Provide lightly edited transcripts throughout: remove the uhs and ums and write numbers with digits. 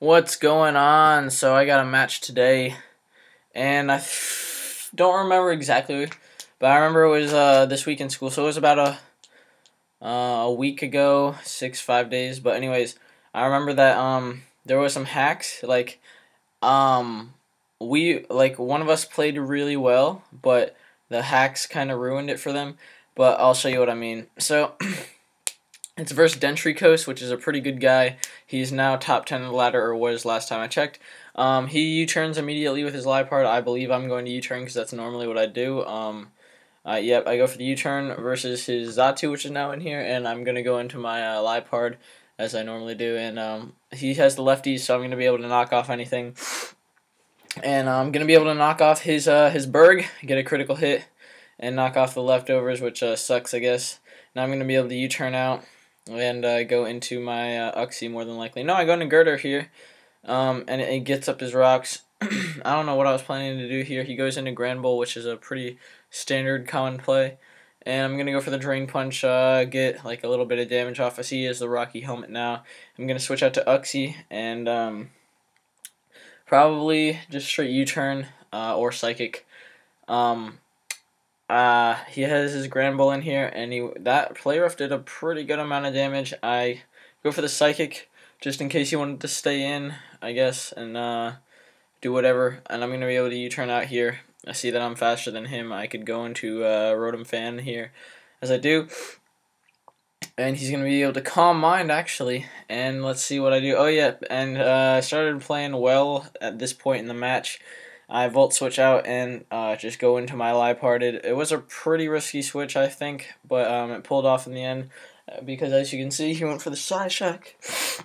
What's going on? So I got a match today, and don't remember exactly, but I remember it was this week in school. So it was about a week ago, 5 days. But anyways, I remember that there was some hacks. Um one of us played really well, but the hacks kind of ruined it for them. But I'll show you what I mean. So it's versus Dentry Coast, which is a pretty good guy. He's now top 10 in the ladder, or was last time I checked. He U-turns immediately with his Liepard. I believe I'm going to U-turn because that's normally what I do. Yep, I go for the U-turn versus his Zatu, which is now in here, and I'm going to go into my Liepard as I normally do. And he has the lefties, so I'm going to be able to knock off anything. And I'm going to be able to knock off his Berg, get a critical hit, and knock off the leftovers, which sucks, I guess. Now I'm going to be able to U-turn out and go into my Uxie more than likely. No, I go into Girder here, and it gets up his rocks. I don't know what I was planning to do here. He goes into Grand Bull, which is a pretty standard common play. And I'm going to go for the Drain Punch, get like a little bit of damage off as he is the Rocky Helmet now. I'm going to switch out to Uxie and probably just straight U-turn or Psychic. He has his Grand Bull in here, and that play rough did a pretty good amount of damage. I go for the Psychic just in case he wanted to stay in, I guess, and do whatever. And I'm going to be able to U-turn out here. I see that I'm faster than him. I could go into Rotom Fan here as I do. And he's going to be able to Calm Mind, actually. And let's see what I do. Oh, yeah, and I started playing well at this point in the match. I Volt Switch out and just go into my Liepard. It was a pretty risky switch, I think, but it pulled off in the end because, as you can see, he went for the Psyshock.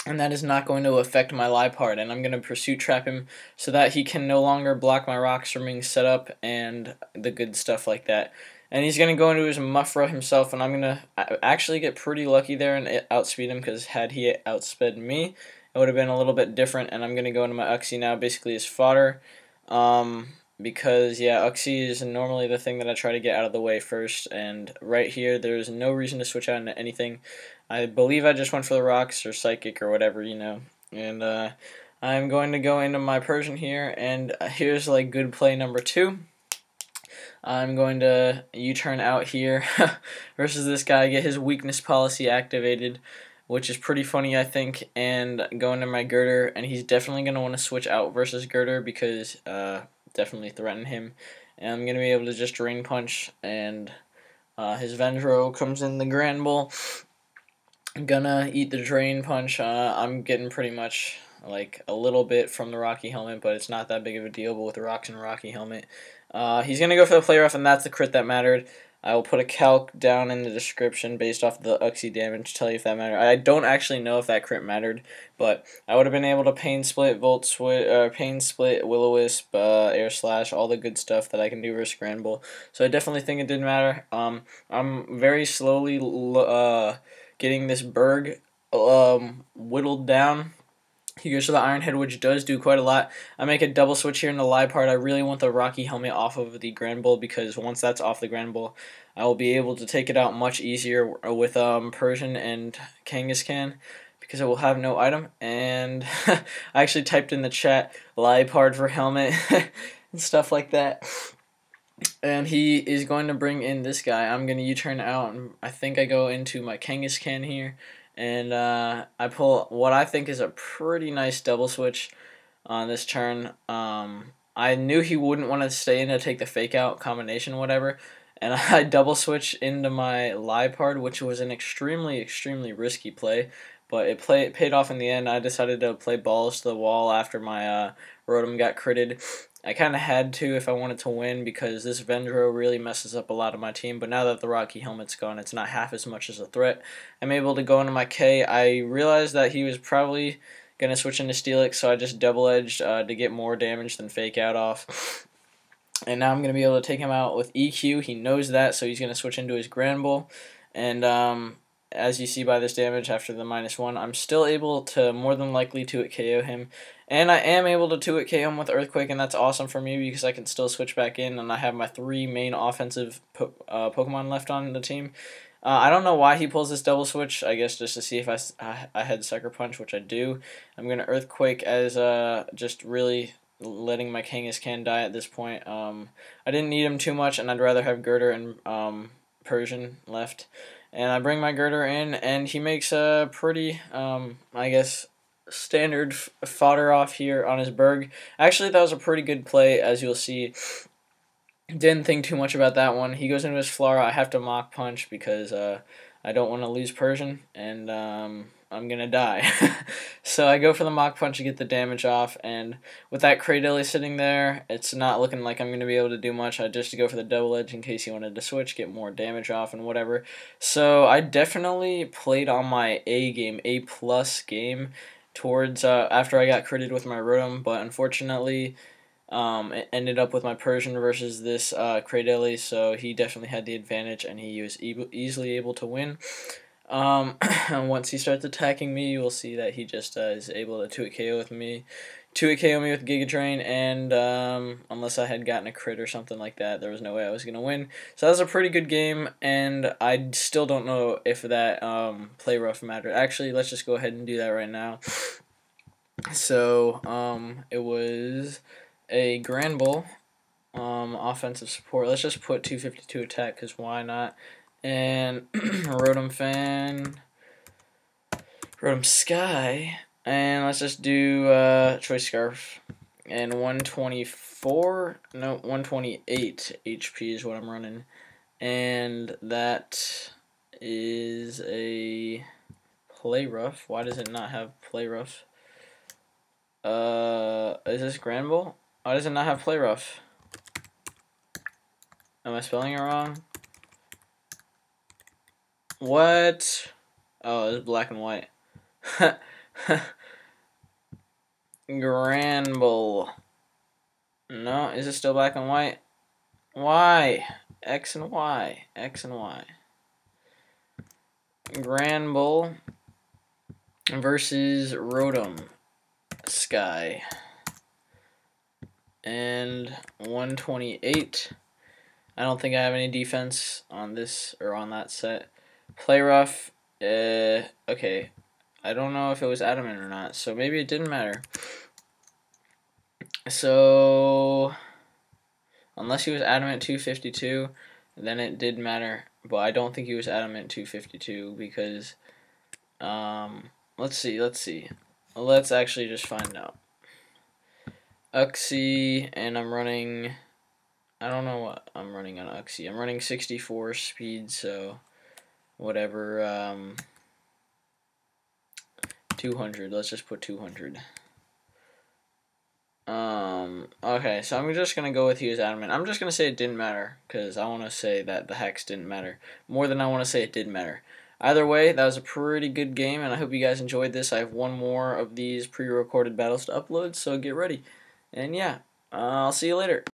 And that is not going to affect my Liepard, and I'm going to Pursuit Trap him so that he can no longer block my rocks from being set up and the good stuff like that. And he's going to go into his Muffro himself, and I'm going to actually get pretty lucky there and outspeed him, because had he outsped me, it would have been a little bit different. And I'm going to go into my Uxie now, basically as fodder, because, yeah, Uxie is normally the thing that I try to get out of the way first, and right here, there's no reason to switch out into anything. I believe I just went for the rocks or Psychic or whatever, and I'm going to go into my Persian here, and here's like good play number 2. I'm going to U-turn out here versus this guy, get his weakness policy activated, which is pretty funny, I think, and go into my Girder, and he's definitely going to want to switch out versus Girder because definitely threaten him. And I'm going to be able to just Drain Punch, and his Vendro comes in the Grand Bull. I'm gonna eat the Drain Punch. I'm getting pretty much like a little bit from the Rocky Helmet, but it's not that big of a deal. But with the Rocks and Rocky Helmet, he's gonna go for the Play Rough, and that's the crit that mattered. I will put a calc down in the description based off the Uxie damage to tell you if that mattered. I don't actually know if that crit mattered, but I would have been able to Pain Split, Volt Switch, Pain Split, Will-O-Wisp, Air Slash, all the good stuff that I can do versus Grand Bull. So I definitely think it did matter. I'm very slowly getting this Berg whittled down. He goes to the Iron Head, which does do quite a lot. I make a double switch here in the Liepard. I really want the Rocky Helmet off of the Grand Bull, because once that's off the Grand Bull, I will be able to take it out much easier with Persian and Kangaskhan, because it will have no item. And I actually typed in the chat Liepard for helmet and stuff like that. And he is going to bring in this guy. I'm going to U-turn out, and I think I go into my Kangaskhan here. And I pull what I think is a pretty nice double switch on this turn. I knew he wouldn't want to stay in to take the fake out combination, whatever. And I double switch into my Liepard, which was an extremely, extremely risky play. But it paid off in the end. I decided to play balls to the wall after my Rotom got critted. I kind of had to if I wanted to win, because this Vendro really messes up a lot of my team. But now that the Rocky Helmet's gone, it's not half as much as a threat. I'm able to go into my K. I realized that he was probably going to switch into Steelix, so I just double-edged to get more damage than Fake Out off. And now I'm going to be able to take him out with EQ. He knows that, so he's going to switch into his Grand Bull. And as you see by this damage after the -1, I'm still able to more than likely 2-hit KO him. And I am able to 2-hit KO him with Earthquake, and that's awesome for me because I can still switch back in, and I have my 3 main offensive Pokemon left on the team. I don't know why he pulls this double switch. I guess just to see if I had Sucker Punch, which I do. I'm going to Earthquake as just really letting my Kangaskhan die at this point. I didn't need him too much, and I'd rather have Girder and Persian left. And I bring my Girder in, and he makes a pretty, I guess, standard fodder off here on his Berg. Actually, that was a pretty good play, as you'll see. Didn't think too much about that one. He goes into his Flora. I have to Mach Punch because I don't want to lose Persian, and I'm going to die. So I go for the Mach Punch to get the damage off, and with that Cradilly sitting there, it's not looking like I'm going to be able to do much. I just go for the Double Edge in case he wanted to switch, get more damage off, and whatever. So I definitely played on my A game, A+ game, towards after I got critted with my Rotom, but unfortunately it ended up with my Persian versus this Cradilly, so he definitely had the advantage, and he was easily able to win. Once he starts attacking me, you will see that he just is able to 2-hit KO with me. 2-hit KO me with Giga Drain, and unless I had gotten a crit or something like that, there was no way I was going to win. So that was a pretty good game, and I still don't know if that play rough mattered. Actually, let's just go ahead and do that right now. So it was a Granbull, offensive support. Let's just put 252 attack, because why not? And Rotom Sky, and let's just do Choice Scarf. And 128 HP is what I'm running. And that is a Play Rough. Why does it not have Play Rough? Is this Granbull? Why does it not have Play Rough? Am I spelling it wrong? What? Oh, it's black and white. Granbull. No, is it still black and white? Why? X and Y. X and Y. Granbull versus Rotom Sky. And 128. I don't think I have any defense on this or on that set. Play rough. Okay. I don't know if it was adamant or not, so maybe it didn't matter. So unless he was adamant 252, then it did matter. But I don't think he was adamant 252 because let's see. Let's actually just find out. Uxie, and I'm running, I don't know what I'm running on Uxie. I'm running 64 speed, so whatever, 200. Let's just put 200. Okay, so I'm just going to go with he was adamant. I'm just going to say it didn't matter, because I want to say that the hex didn't matter, more than I want to say it did matter. Either way, that was a pretty good game, and I hope you guys enjoyed this. I have one more of these pre-recorded battles to upload, so get ready. And yeah, I'll see you later.